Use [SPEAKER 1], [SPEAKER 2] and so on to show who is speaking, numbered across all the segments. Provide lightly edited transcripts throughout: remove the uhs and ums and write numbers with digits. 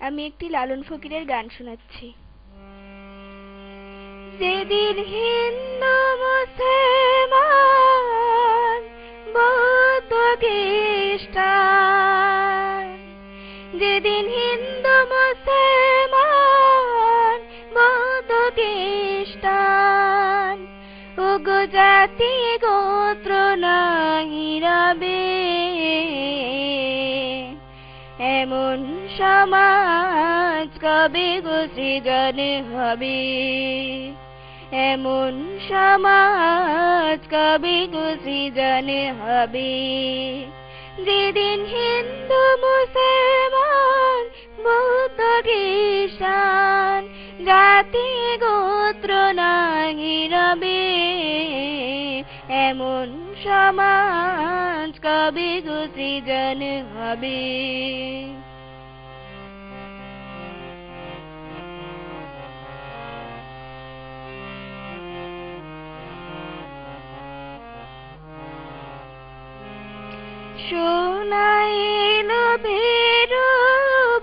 [SPEAKER 1] আমি একটি লালন ফকিরের গান শোনাচ্ছি। যেদিন হিন্দু মুসলমান বৌদ্ধ খ্রিস্টান, যেদিন হিন্দু মুসলমান বৌদ্ধ খ্রিস্টান ওগো জাতি গোত্র নাই রবে, এমন সমাজ কবে গো সৃজন হবে, এমন সমাজ কবে গো সৃজন হবে। যেদিন হিন্দু মুসলমান বৌদ্ধ খ্রিস্টান জাতি গোত্র নাই রবে, এমন সমাজ কবে গো সৃজন হবে। শোনাইল ভেরু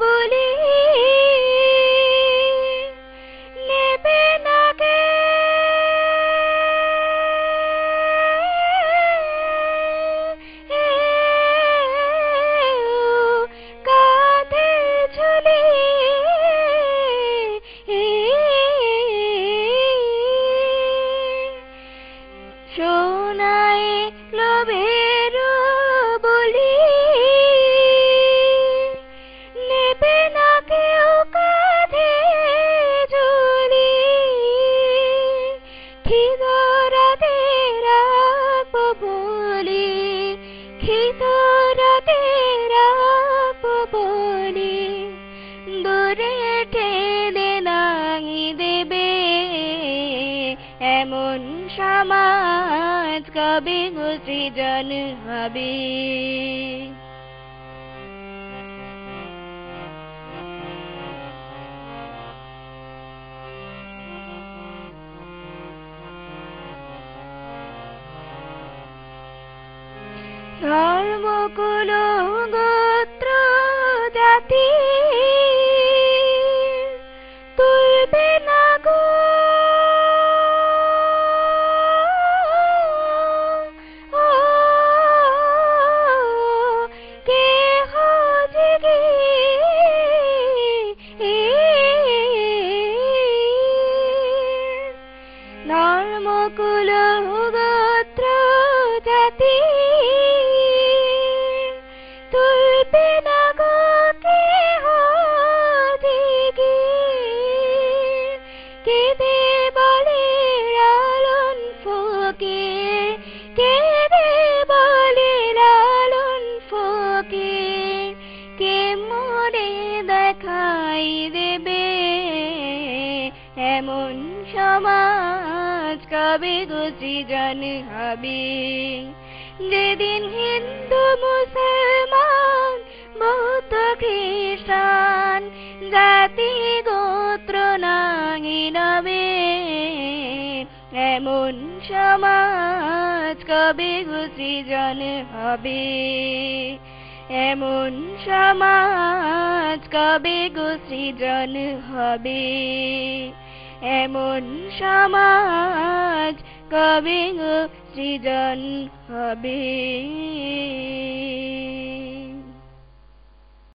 [SPEAKER 1] বলি নেবে না কে, কাঁধে ঝুলি শোনাইল ভেরু বলি নেবে না কেউ কাঁধে ঝুলি, খিদরাতে রাখবো বলি, খিদরাতে রাখবো বলি, দূরে ঠেলে নাই দেবে, এমন সমাজ কবে গো সৃজন হবে। ধর্ম কুল গোত্র জাতি তুলবে না গো, কেহ জেগে ধর্ম কুল গোত্র জাতি তুলবে না গো কেহ জেগে, কেঁদে বলে লালন ফকির, কেঁদে বলে লালন ফকির, কে মোরে দেখাই দেবে, এমন সমাজ কবে গো সৃজন হবে। যেদিন হিন্দু মুসলমান বৌদ্ধ খ্রিস্টান জাতি গোত্র নাই রবে, এমন সমাজ কবে গো সৃজন হবে, এমন সমাজ কবে গো সৃজন হবে, এমন সমাজ কবে গো সৃজন হবে।